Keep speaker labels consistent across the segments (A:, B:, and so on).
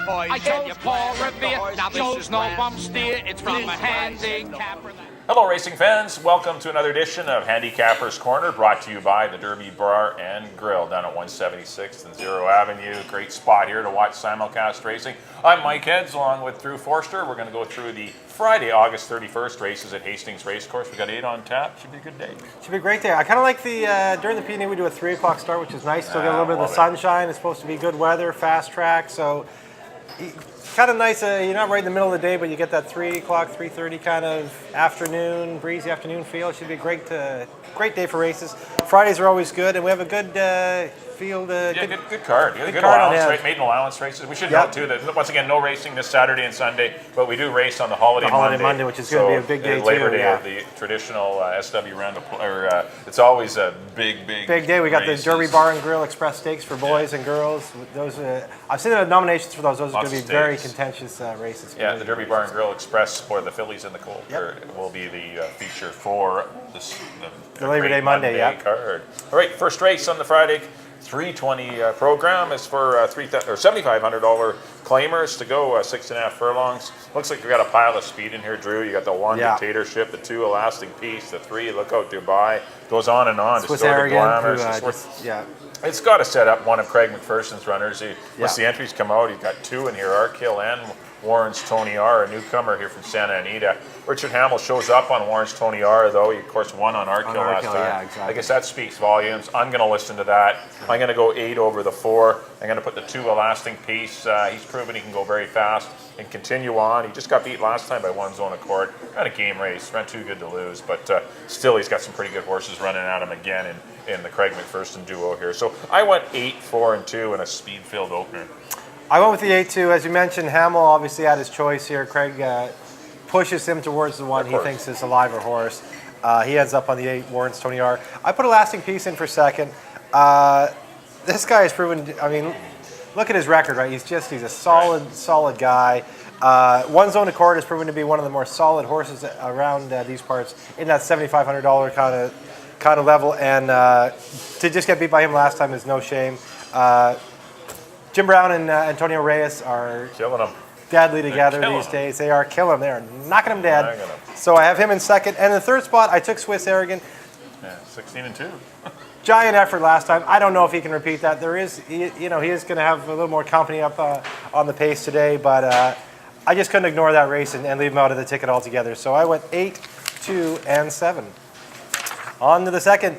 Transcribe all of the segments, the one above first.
A: I tell you, Paul Revere, now this is no bump steer, it's from a handicapper.
B: Hello, racing fans. Welcome to another edition of Handicappers Corner, brought to you by the Derby Bar and Grill down at 176th and 0 Avenue. Great spot here to watch simulcast racing. I'm Mike Heads, along with Drew Forster. We're going to go through the Friday, August 31st races at Hastings Racecourse. We've got 8 on tap. Should be a good day.
C: Should be a great day. I kind of like the, during the P&A we do a 3 o'clock start, which is nice. Still get a little bit of the sunshine. It's supposed to be good weather, fast track. So kind of nice. You're not right in the middle of the day, but you get that 3 o'clock, 3:30 kind of afternoon, breezy afternoon feel. It should be a great day for races. Fridays are always good, and we have a good field.
B: Good card. Good allowance, maiden allowance races. We should note too that once again, no racing this Saturday and Sunday, but we do race on the holiday Monday,
C: which is going to be a big day
B: Labor
C: too.
B: Day, the traditional SW round. It's always a big
C: day. We got
B: races.
C: the Derby Bar and Grill Express Stakes for boys and girls. Those I've seen the nominations for those. Those are going to be very contentious races.
B: Yeah, the Derby Bar and Grill Express for the fillies and the Colt will be the feature for the
C: Labor Day Monday
B: card. All right, first race on the Friday 3:20 program is for $7,500 claimers to go 6.5 furlongs. Looks like we got a pile of speed in here, Drew. You got the 1 Dictatorship, the 2 Elastic Peace, the 3 Lookout Dubai. Goes on and on.
C: Swiss Arrogant.
B: It's got to set up one of Craig McPherson's runners. Once the entries come out, you've got 2 in here, Arkhill and Warren's Tony R, a newcomer here from Santa Anita. Richard Hamill shows up on Warren's Tony R, though. He, of course, won on Arkhill last time.
C: Yeah, exactly.
B: I guess that speaks volumes. I'm going to listen to that. I'm going to go 8 over the 4. I'm going to put the 2 Elastic Peace. He's proven he can go very fast and continue on. He just got beat last time by One's Own Accord. Kind of game race. Ran too good to lose, but still he's got some pretty good horses running at him again in the Craig McPherson duo here. So I went 8, 4, and 2 in a speed-filled opener. I
C: went with the 8-2. As you mentioned, Hamill obviously had his choice here. Craig pushes him towards the one he thinks is a liver horse. He ends up on the 8, Warren's Tony R. I put a Lasting Peace in for second. This guy has proven, I mean, look at his record, right? He's a solid guy. One's Own Accord has proven to be one of the more solid horses around these parts in that $7,500 kind of level. And to just get beat by him last time is no shame. Jim Brown and Antonio Reyes are
B: killing him
C: deadly together these days. They are killing him. They are knocking him dead. So I have him in second. And in the third spot, I took Swiss Arrogant.
B: 16 and 2.
C: Giant effort last time. I don't know if he can repeat that. He is going to have a little more company up on the pace today, but I just couldn't ignore that race and leave him out of the ticket altogether. So I went 8, 2, and 7. On to the second.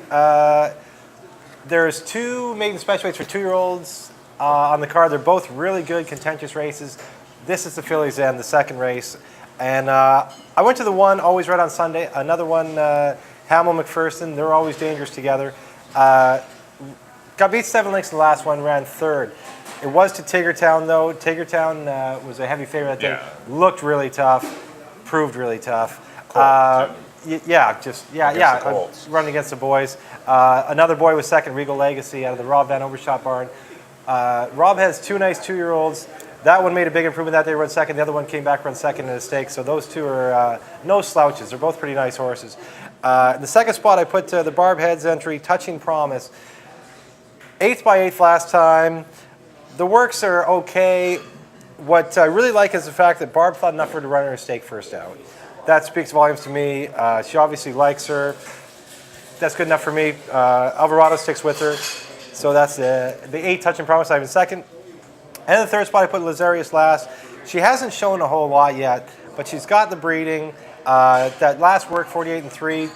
C: There's 2 maiden special weights for 2-year-olds on the card. They're both really good, contentious races. This is the fillies and the second race. And I went to the one, Always Red on Sunday. Another one, Hamill McPherson. They're always dangerous together. Got beat 7 lengths in the last one, ran third. It was to Tiggertown, though. Tiggertown was a heavy favorite that day. Looked really tough, proved really tough. Running against the boys. Another boy was second, Regal Legacy, out of the Rob Van Overshot barn. Rob has 2 nice 2-year-olds. That one made a big improvement that day, run second. The other one came back, run second in a stake. So those 2 are no slouches. They're both pretty nice horses. In the second spot, I put the Barb Heads entry, Touching Promise. 8th by 8th last time. The works are okay. What I really like is the fact that Barb thought enough for her to run her a stake first out. That speaks volumes to me. She obviously likes her. That's good enough for me. Alvarado sticks with her. So that's the 8 Touching Promise I have in second. And in the third spot, I put Lazarius last. She hasn't shown a whole lot yet, but she's got the breeding. That last work, 48 and 3,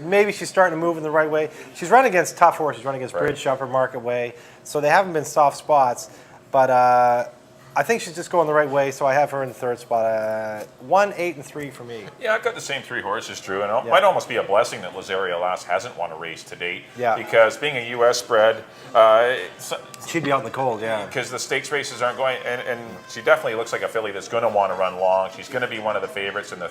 C: maybe she's starting to move in the right way. She's running against tough horses, running against Bridge, Jumper, Market Way. So they haven't been soft spots. But I think she's just going the right way, so I have her in the third spot. 1, 8, and 3 for me.
B: Yeah, I've got the same 3 horses, Drew, and it might almost be a blessing that Lazaria Lass hasn't won a race to date.
C: Yeah.
B: Because being a U.S. bred,
C: she'd be out in the cold,
B: because the stakes races aren't going, and she definitely looks like a filly that's going to want to run long. She's going to be one of the favorites in the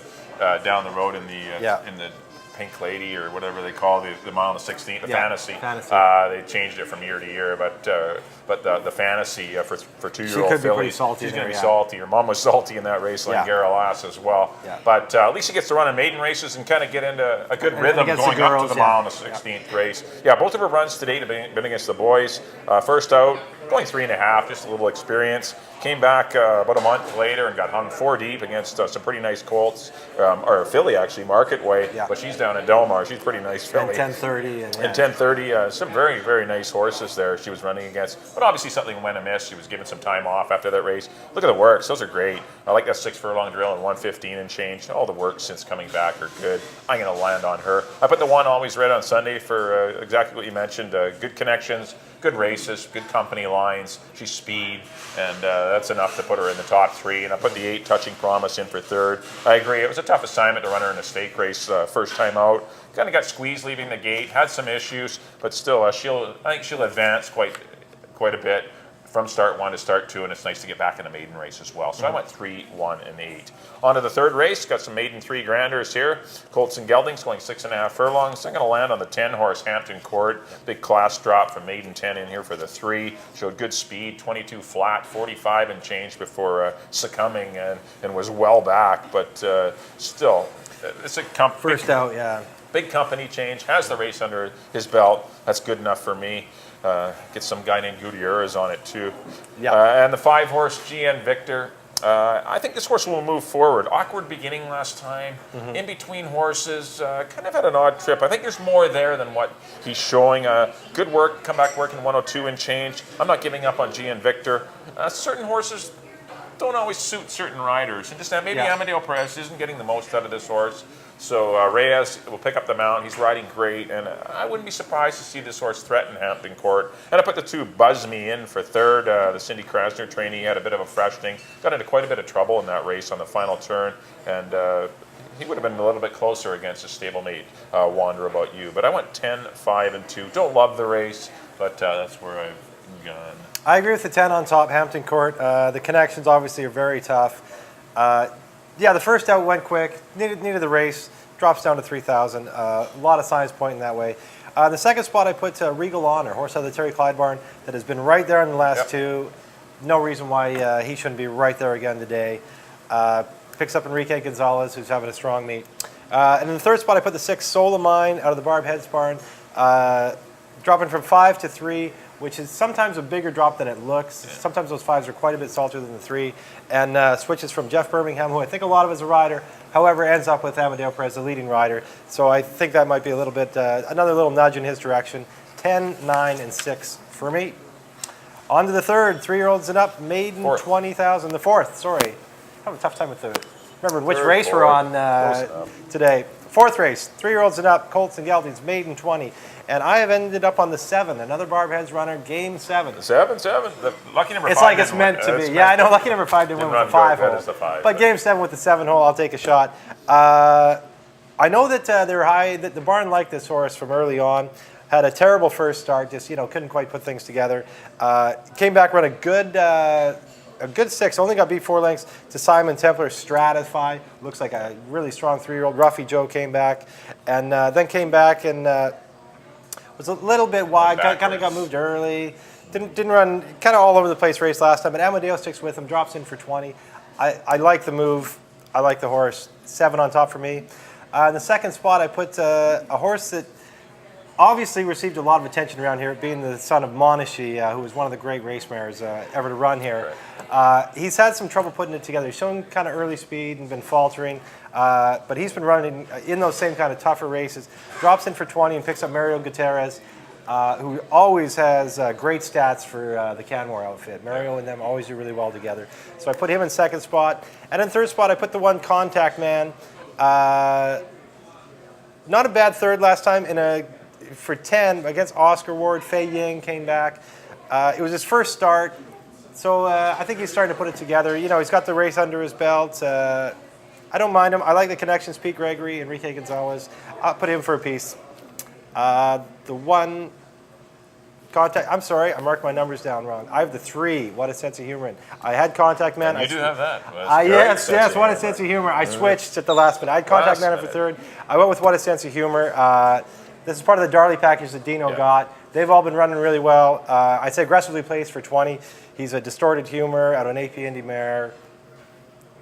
B: down the road in the Pink Lady or whatever they call the mile and the 16th, the Fantasy. They changed it from year to year, but the Fantasy for 2-year-old
C: filly,
B: filly,
C: she's going to
B: be salty. Her mom was salty in that race, like Gara Lass as well. Yeah. But at least she gets to run in maiden races and kind of get into a good rhythm going up to the mile and the 16th race. Yeah, both of her runs to date have been against the boys. First out, going 3.5, just a little experience. Came back about a month later and got hung 4 deep against some pretty nice colts, or a filly actually, Market Way, but she's down in Delmar. She's a pretty nice filly.
C: And 10:30. And
B: 10:30, some very, very nice horses there she was running against. But obviously something went amiss. She was given some time off after that race. Look at the works. Those are great. I like that 6 furlong drill and 115 and change. All the works since coming back are good. I'm going to land on her. I put the one always red on Sunday for exactly what you mentioned. Good connections, good races, good company lines. She's speed, and that's enough to put her in the top 3. And I put the 8 Touching Promise in for 3rd. I agree. It was a tough assignment to run her in a stake race first time out. Kind of got squeezed leaving the gate. Had some issues, but still, I think she'll advance quite a bit from start 1 to start 2, and it's nice to get back in a maiden race as well. So I went 3, 1, and 8. On to the 3rd race. Got some maiden 3 granders here. Colts and Geldings going 6.5 furlongs. I'm going to land on the 10 horse Hampton Court. Big class drop from maiden 10 in here for the 3. Showed good speed, 22 flat, 45 and change before succumbing and was well back. But still, it's a
C: first out, yeah.
B: Big company change. Has the race under his belt. That's good enough for me. Get some guy named Gutierrez on it too. And the 5 horse GN Victor. I think this horse will move forward. Awkward beginning last time. In between horses. Kind of had an odd trip. I think there's more there than what he's showing. Good work. Come back working 102 and change. I'm not giving up on GN Victor. Certain horses don't always suit certain riders. And just maybe Amadeo Perez isn't getting the most out of this horse. So Reyes will pick up the mount. He's riding great, and I wouldn't be surprised to see this horse threaten Hampton Court. And I put the 2 Buzz Me in for 3rd. The Cindy Krasner trainee had a bit of a freshening. Got into quite a bit of trouble in that race on the final turn, and he would have been a little bit closer against his stablemate, Wander About You. But I went 10, 5, and 2. Don't love the race, but that's where I've gone.
C: I agree with the 10 on top, Hampton Court. The connections obviously are very tough. The first out went quick, needed the race, drops down to 3,000. A lot of signs pointing that way. The second spot I put Regal Honor, horse out of the Terry Clyde barn, that has been right there in the last 2. No reason why he shouldn't be right there again today. Picks up Enrique Gonzalez, who's having a strong meet. And in the third spot I put the 6 Soul of Mine out of the Barb Heads barn, dropping from 5 to 3. Which is sometimes a bigger drop than it looks. Sometimes those 5s are quite a bit saltier than the 3. And switches from Jeff Birmingham, who I think a lot of is a rider, however, ends up with Amadeo Perez, the leading rider. So I think that might be a little bit, another little nudge in his direction. 10, 9, and 6 for me. On to the 3rd, 3-year-olds and up, maiden 20,000. The 4th, sorry. I have a tough time with remembering which race we're on today. 4th race, 3-year-olds and up, Colts and Geldings, maiden 20. And I have ended up on the 7, another Barb Heads runner, game 7.
B: 7. The lucky number 5.
C: It's like it's meant to be. Yeah, I know. Lucky number 5 didn't win with the 5 hole. But game 7 with the 7 hole, I'll take a shot. I know that they're high. That the barn liked this horse from early on. Had a terrible first start. Just couldn't quite put things together. Came back, run a good 6. Only got beat 4 lengths to Simon Templar Stratify. Looks like a really strong 3-year-old. Ruffy Joe came back, and then came back and. Was a little bit wide, kind of got moved early. Didn't run, kind of all over the place race last time, but Amadeo sticks with him, drops in for 20. I like the move. I like the horse. 7 on top for me. In the second spot, I put a horse that obviously received a lot of attention around here, being the son of Monashee, who was one of the great race mares ever to run here. He's had some trouble putting it together. He's shown kind of early speed and been faltering, but he's been running in those same kind of tougher races. Drops in for 20 and picks up Mario Gutierrez, who always has great stats for the Canmore outfit. Mario and them always do really well together. So I put him in second spot. And in third spot, I put the 1 Contact Man. Not a bad third last time for 10 against Oscar Ward. Fei Ying came back. It was his first start. So I think he's starting to put it together. He's got the race under his belt. I don't mind him. I like the connections. Pete Gregory, Enrique Gonzalez. I'll put him for a piece. The 1 Contact. I'm sorry, I marked my numbers down wrong. I have the 3. What a Sense of Humor. In. I had Contact Man.
B: And you do have that.
C: Yes. What a Sense of Humor. I switched at the last minute. I had Contact Man for 3rd. I went with What a Sense of Humor. This is part of the Darley package that Dino got. They've all been running really well. I'd say aggressively placed for 20. He's a Distorted Humor out of an AP Indy mare.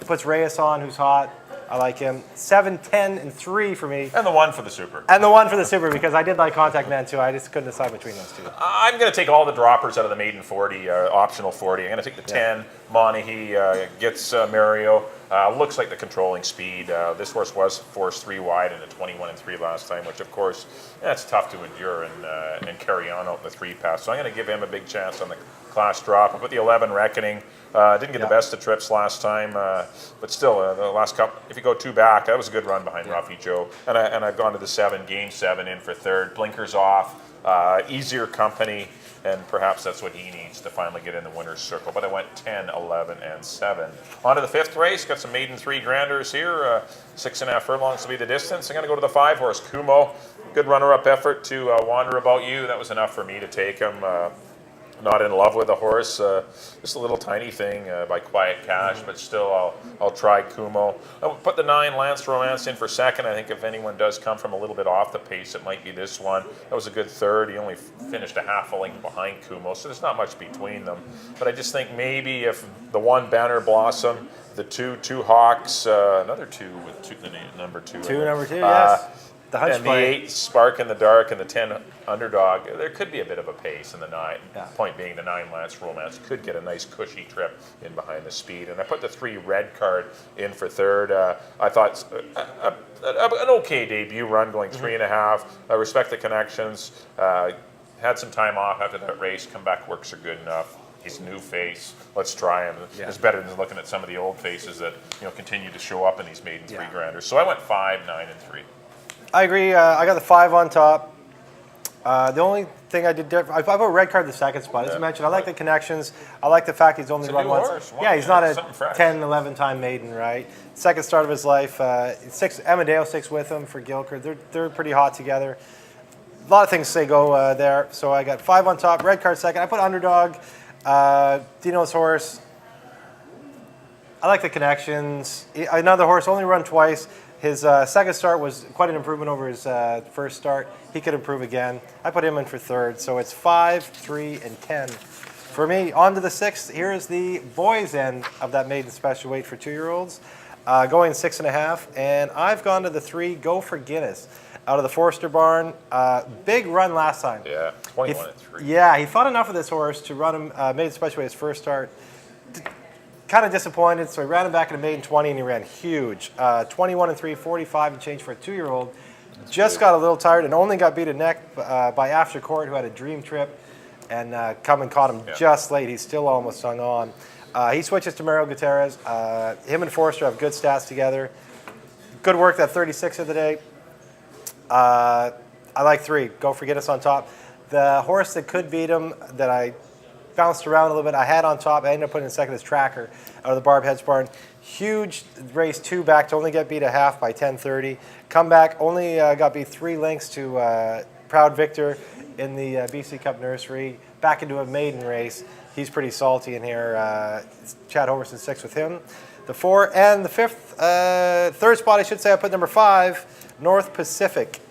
C: Puts Reyes on, who's hot. I like him. 7, 10, and 3 for me.
B: And the 1 for the Super.
C: And the 1 for the Super, because I did like Contact Man too. I just couldn't decide between those two.
B: I'm going to take all the droppers out of the maiden 40, optional 40. I'm going to take the 10. Monaghy gets Mario. Looks like the controlling speed. This horse was forced 3 wide in a 21-3 last time, which of course, that's tough to endure and carry on out in the 3 pass. So I'm going to give him a big chance on the class drop. I put the 11 Reckoning. Didn't get the best of trips last time, but still, the last couple, if you go 2 back, that was a good run behind Ruffy Joe. And I've gone to the 7, game 7 in for 3rd. Blinkers off, easier company, and perhaps that's what he needs to finally get in the winner's circle. But I went 10, 11, and 7. On to the 5th race. Got some maiden 3 granders here. 6.5 furlongs to be the distance. I'm going to go to the 5 horse, Kumo. Good runner-up effort to Wander About You. That was enough for me to take him. Not in love with the horse, just a little tiny thing by Quiet Cash, but still I'll try Kumo. I'll put the 9 Lance Romance in for 2nd. I think if anyone does come from a little bit off the pace, it might be this one. That was a good 3rd. He only finished a half a length behind Kumo, so there's not much between them. But I just think maybe if the 1 Banner Blossom, the 2 Hawks, another 2 with the number 2.
C: 2 number 2, yes. The hunch
B: and
C: play.
B: the 8 Spark in the Dark and the 10 Underdog, there could be a bit of a pace in the 9.
C: Yeah.
B: Point being the 9 Lance Romance could get a nice cushy trip in behind the speed. And I put the 3 Red Card in for 3rd. I thought an okay debut run going 3.5. I respect the connections. Had some time off after that race. Come-back works are good enough. He's a new face. Let's try him. Yeah. It's better than looking at some of the old faces that continue to show up in these maiden 3 granders. So I went 5, 9, and 3.
C: I agree. I got the 5 on top. The only thing I did different, I put Red Card the 2nd spot. As you mentioned, I like the connections. I like the fact he's only run once.
B: Horse.
C: Yeah, he's not a 10, 11 time maiden, right? 2nd start of his life. 6 Amadeo 6 with him for Gilkert. They're pretty hot together. A lot of things say go there. So I got 5 on top. Red Card 2nd. I put Underdog. Dino's horse. I like the connections. Another horse only run twice. His 2nd start was quite an improvement over his 1st start. He could improve again. I put him in for 3rd. So it's 5, 3, and 10. For me, on to the 6th. Here is the boys' end of that maiden special weight for 2-year-olds. Going 6.5. And I've gone to the 3, Go for Guinness. Out of the Forster barn. Big run last time.
B: Yeah, 21-3.
C: Yeah, he thought enough of this horse to run him maiden special weight his 1st start. Kind of disappointed, so he ran him back in a maiden 20, and he ran huge. 21-3, 45 and change for a 2-year-old. Just got a little tired and only got beat a neck by After Court, who had a dream trip, and come and caught him just late. He's still almost hung on. He switches to Mario Gutierrez. Him and Forster have good stats together. Good work that 36 of the day. I like 3. Go for Guinness on top. The horse that could beat him that I bounced around a little bit. I had on top. I ended up putting in 2nd as Tracker out of the Barb Hedge barn. Huge race 2 back to only get beat a half by 10:30. Comeback only got beat 3 lengths to Proud Victor in the BC Cup Nursery. Back into a maiden race. He's pretty salty in here. Chad Hoverson 6 with him. The 4 and the 5th, 3rd spot I should say. I put number 5, North Pacific.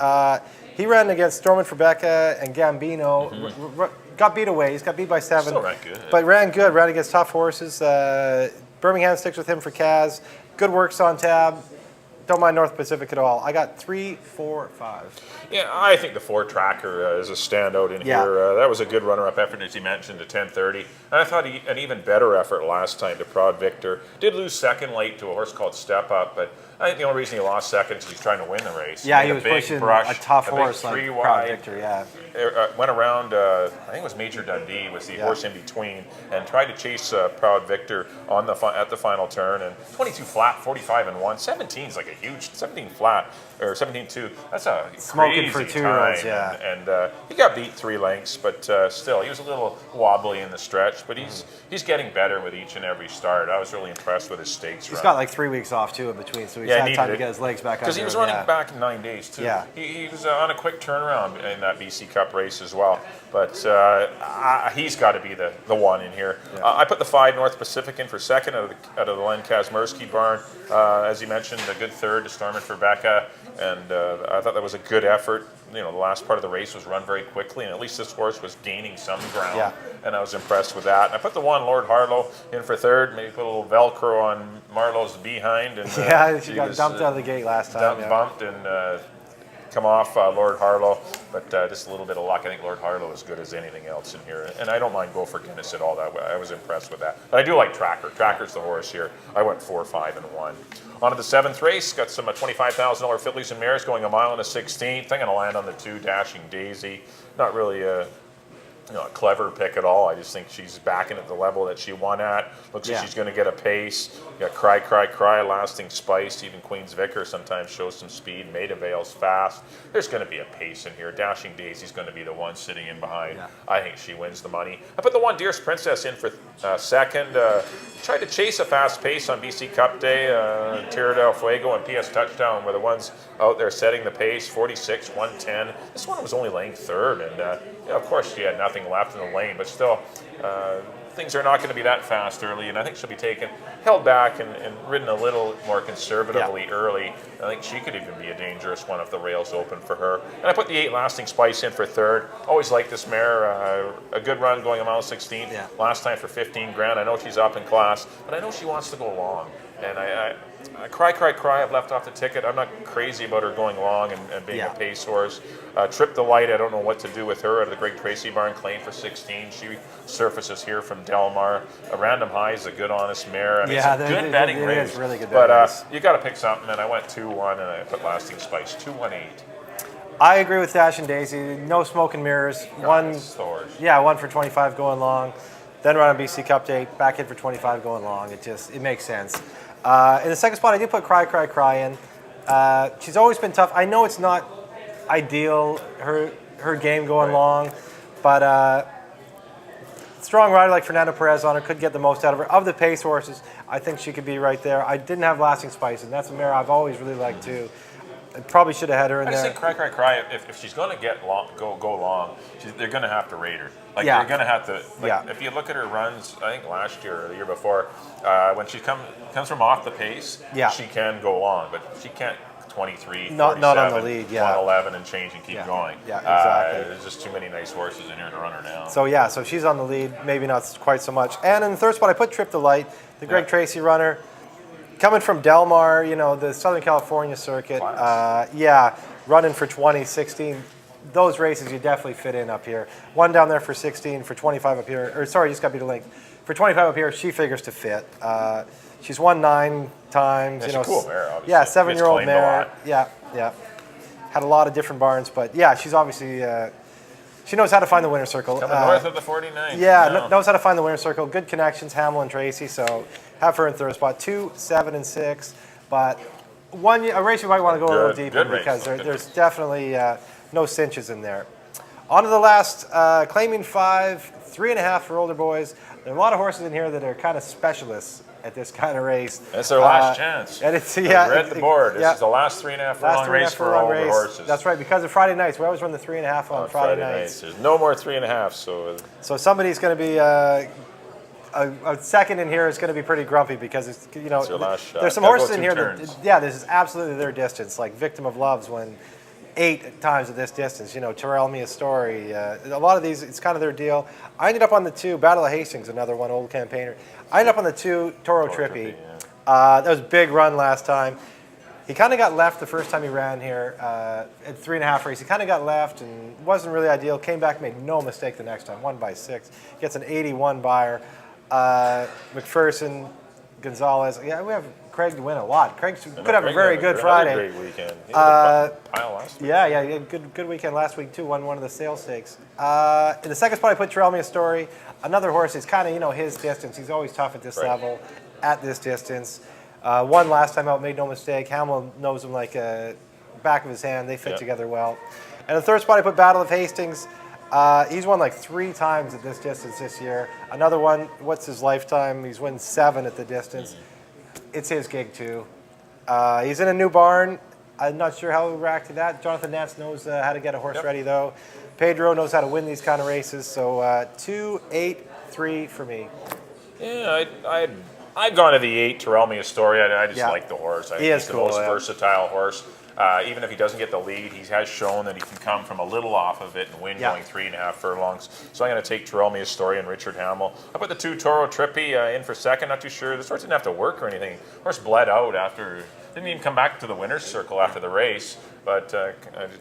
C: He ran against Stormont Rebecca and Gambino. Got beat away. He's got beat by 7.
B: Still ran good.
C: But ran good. Ran against tough horses. Birmingham sticks with him for Kaz. Good works on tab. Don't mind North Pacific at all. I got 3, 4, 5.
B: Yeah, I think the 4 Tracker is a standout in here. That was a good runner-up effort, as you mentioned, to 10:30. And I thought an even better effort last time to Proud Victor. Did lose 2nd late to a horse called Step Up, but I think the only reason he lost 2nd is he's trying to win the race.
C: Yeah, he was pushing a tough horse like Proud Victor, yeah.
B: Went around, I think it was Major Dundee was the horse in between, and tried to chase Proud Victor on at the final turn. And 22 flat, 45 and 1. 17 is like a huge 17 flat or 17-2. That's a
C: smoking
B: crazy
C: for 2-year-olds,
B: time.
C: yeah.
B: And he got beat 3 lengths, but still he was a little wobbly in the stretch. But he's getting better with each and every start. I was really impressed with his stakes run.
C: He's got like 3 weeks off too in between, so he's had time to get his legs back.
B: Because he was running back in 9 days too.
C: Yeah.
B: He was on a quick turnaround in that BC Cup race as well. But he's got to be the one in here. Yeah. I put the 5 North Pacific in for 2nd out of the Len Kazmersky barn. As you mentioned, a good third to Stormont for Becca, and I thought that was a good effort. The last part of the race was run very quickly, and at least this horse was gaining some ground, and I was impressed with that. And I put the one, Lord Harlow, in for third, maybe put a little Velcro on Marlowe's behind. And,
C: she got dumped out of the gate last time.
B: Bumped and come off Lord Harlow, but just a little bit of luck. I think Lord Harlow is good as anything else in here, and I don't mind Go for Guinness at all. That way, I was impressed with that. But I do like Tracker. Tracker's the horse here. I went 4, 5, and 1. On to the 7th race. Got some $25,000 fillies and mares going a mile and a 16th. I'm going to land on the 2, Dashing Daisy. Not really a clever pick at all. I just think she's backing at the level that she won at. Looks like she's going to get a pace. You got Cry, Cry, Cry, Lasting Spice. Even Queen's Vicar sometimes shows some speed. Maida Vale's fast. There's going to be a pace in here. Dashing Daisy's going to be the one sitting in behind. I think she wins the money. I put the one, Dearest Princess, in for second. Tried to chase a fast pace on BC Cup Day. Tierra del Fuego and PS Touchdown were the ones out there setting the pace. 46, 110. This one was only laying third, and of course she had nothing left in the lane, but still, things are not going to be that fast early, and I think she'll be held back and ridden a little more conservatively early. I think she could even be a dangerous one if the rails open for her. And I put the 8, Lasting Spice, in for third. Always liked this mare. A good run going a mile 16. Last time for 15 grand. I know she's up in class, but I know she wants to go long. And I Cry, Cry, Cry, I've left off the ticket. I'm not crazy about her going long and being a pace horse. Trip the Light, I don't know what to do with her. Out of the Greg Tracy barn, claim for 16. She surfaces here from Delmar. A Random High is a good, honest mare. I mean, it's a good betting race.
C: Really good
B: but
C: race.
B: You got to pick something, and I went 2-1, and I put Lasting Spice 2-1-8.
C: I agree with Dash and Daisy. No smoke and mirrors. One for 25 going long. Then run on BC Cup Day, back in for 25 going long. It makes sense. In the second spot, I did put Cry, Cry, Cry in. She's always been tough. I know it's not ideal, her game going long, but strong rider like Fernando Perez on her could get the most out of her. Of the pace horses, I think she could be right there. I didn't have Lasting Spice, and that's a mare I've always really liked too. I probably should have had her in there.
B: I just think Cry, Cry, Cry, if she's going to go long, they're going to have to rate her. They're going to have to. If you look at her runs, I think last year or the year before, when she comes from off the pace, she can go long, but she can't 23,
C: not on the lead,
B: 111 and change and keep going.
C: Yeah, exactly.
B: There's just too many nice horses in here to run her down.
C: So she's on the lead, maybe not quite so much. And in the third spot, I put Trip the Light, the Greg Tracy runner. Coming from Delmar, the Southern California circuit, running for 20, 16, those races you definitely fit in up here. One down there for 16, for 25 up here, just got to be the length. For 25 up here, she figures to fit. She's won 9 times.
B: She's a cool mare, obviously.
C: Yeah, 7-year-old mare. Yeah. Had a lot of different barns, but she's obviously, she knows how to find the winner's circle.
B: Coming north of the 49.
C: Yeah, knows how to find the winner's circle. Good connections, Hamill and Tracy, so have her in third spot. 2, 7, and 6, but a race you might want to go a little deeper because there's definitely no cinches in there. On to the last, claiming 5, 3.5 for older boys. There are a lot of horses in here that are kind of specialists at this kind of race.
B: That's their last chance.
C: And it's
B: read the board. This is the last 3.5 furlong race for older horses.
C: That's right, because of Friday nights. We always run the 3.5 on Friday nights.
B: There's no more 3.5. So
C: somebody's going to be a second in here is going to be pretty grumpy because it's
B: your last shot.
C: There's some horses in here that this is absolutely their distance. Like Victim of Love's won 8 times at this distance. Tell Me a Story. A lot of these, it's kind of their deal. I ended up on the 2, Battle of Hastings, another one, old campaigner. I ended up on the 2, Toro Trippy. That was a big run last time. He kind of got left the first time he ran here at 3.5 race. He kind of got left and wasn't really ideal. Came back, made no mistake the next time. Won by 6. Gets an 81 buyer. McPherson, Gonzalez. Yeah, we have Craig to win a lot. Craig could have a very good Friday.
B: Great weekend. He had a pile last week.
C: Yeah, good weekend last week too. Won one of the sales stakes. In the second spot, I put Tell Me a Story. Another horse is kind of his distance. He's always tough at this level, at this distance. Won last time out, made no mistake. Hamill knows him like a back of his hand. They fit together well. And the third spot, I put Battle of Hastings. He's won like 3 times at this distance this year. Another one, what's his lifetime? He's won 7 at the distance. It's his gig too. He's in a new barn. I'm not sure how he'll react to that. Jonathan Nance knows how to get a horse ready though. Pedro knows how to win these kind of races. So 2, 8, 3 for me.
B: Yeah, I've gone to the 8, Terrell Me Astoria. I just
C: Yeah.
B: like the horse. I
C: He
B: think
C: is
B: he's the
C: cool,
B: most
C: yeah.
B: versatile horse. Even if he doesn't get the lead, he has shown that he can come from a little off of it and win
C: Yeah.
B: going 3.5 furlongs. So I'm going to take Terrell Me Astoria and Richard Hamill. I put the 2 Toro Trippy in for second. Not too sure. This horse didn't have to work or anything. Horse bled out after. Didn't even come back to the winner's circle after the race. But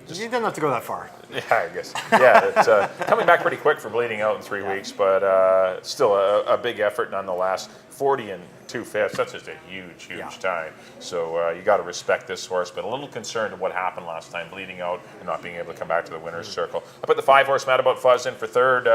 B: just
D: You didn't have to go that far.
B: yeah, I guess. Yeah, it's coming back pretty quick for bleeding out in 3 weeks, but still a big effort nonetheless. 40 and 2/5, that's just a huge time. So you got to respect this horse, but a little concerned of what happened last time, bleeding out and not being able to come back to the winner's circle. I put the 5 horse Mad About Fuzz in for third.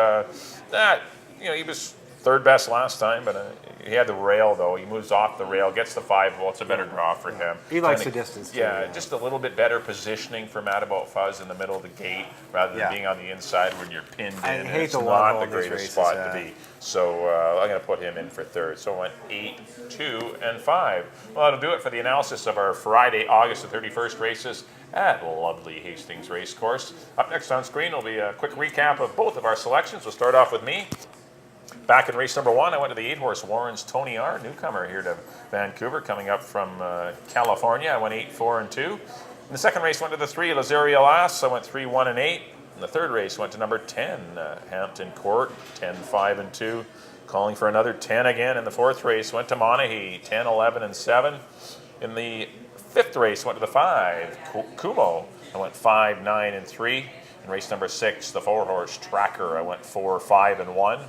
B: He was third best last time, but he had the rail though. He moves off the rail, gets the 5 volts, a better draw for him.
D: He likes the distance too.
B: Yeah, just a little bit better positioning for Mad About Fuzz in the middle of the gate rather than being on the inside when you're pinned in.
D: I
B: and
D: hate
B: it's
D: the one
B: not
D: hole
B: the
D: in these
B: greatest
D: races,
B: spot to be. So I'm going to put him in for third. So I went 8, 2, and 5. Well, that'll do it for the analysis of our Friday, August the 31st races at lovely Hastings Racecourse. Up next on screen will be a quick recap of both of our selections. We'll start off with me. Back in race number 1, I went to the 8 horse Warren's Tony R, newcomer here to Vancouver, coming up from California. I went 8, 4, and 2. In the second race, went to the 3 Lazaria Lass. I went 3, 1, and 8. In the third race, went to number 10 Hampton Court, 10, 5, and 2. Calling for another 10 again. In the fourth race, went to Monaghy, 10, 11, and 7. In the fifth race, went to the 5 Kumo. I went 5, 9, and 3. In race number 6, the 4 horse Tracker, I went 4, 5, and 1.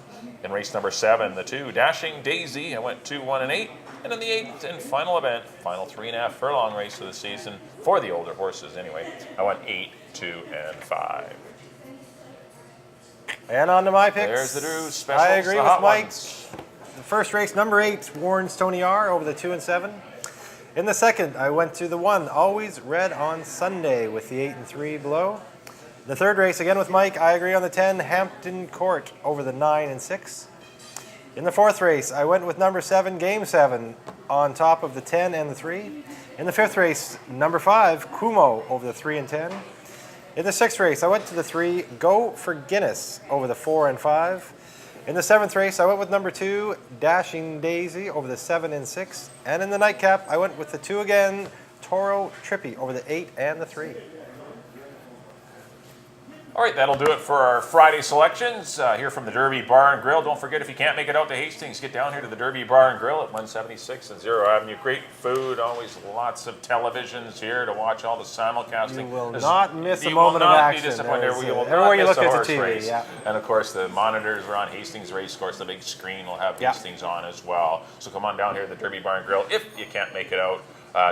B: In race number 7, the 2 Dashing Daisy, I went 2, 1, and 8. And in the 8th and final event, final 3.5 furlong race of the season, for the older horses anyway, I went 8, 2, and 5.
C: And on to my picks.
B: There's the Drew specials.
C: I agree
B: the
C: with
B: hot
C: Mike.
B: ones.
C: The first race, number 8, Warren's Tony R over the 2 and 7. In the second, I went to the 1, Always Red on Sunday with the 8 and 3 below. The third race, again with Mike, I agree on the 10, Hampton Court over the 9 and 6. In the fourth race, I went with number 7, Game 7 on top of the 10 and the 3. In the fifth race, number 5, Kumo over the 3 and 10. In the sixth race, I went to the 3, Go for Guinness over the 4 and 5. In the seventh race, I went with number 2, Dashing Daisy over the 7 and 6. And in the nightcap, I went with the 2 again, Toro Trippy over the 8 and the 3.
B: All right, that'll do it for our Friday selections here from the Derby Bar and Grill. Don't forget, if you can't make it out to Hastings, get down here to the Derby Bar and Grill at 176 and 0 Avenue. Great food, always lots of televisions here to watch all the simulcasting.
C: You will not miss a moment of action.
B: You will not be disappointed. You will
C: Everywhere
B: not
C: you
B: miss
C: look
B: a
C: at the
B: horse
C: TV,
B: race.
C: yeah.
B: And of course, the monitors are on Hastings Racecourse. The big screen will have Hastings on as well. So come on down here to the Derby Bar and Grill if you can't make it out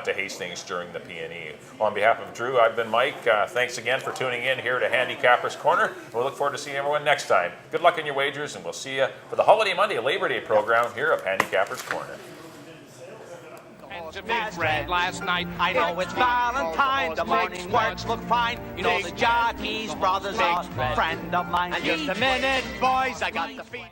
B: to Hastings during the P&E. Well, on behalf of Drew, I've been Mike. Thanks again for tuning in here to Handicappers Corner. We'll look forward to seeing everyone next time. Good luck in your wagers, and we'll see you for the Holiday Monday Labor Day program here at Handicappers Corner.
A: To big red last night.
E: I know it's Valentine, the morning works look fine. You know the Jockeys brothers are a friend of mine.
A: And just a minute, boys, I got the feet.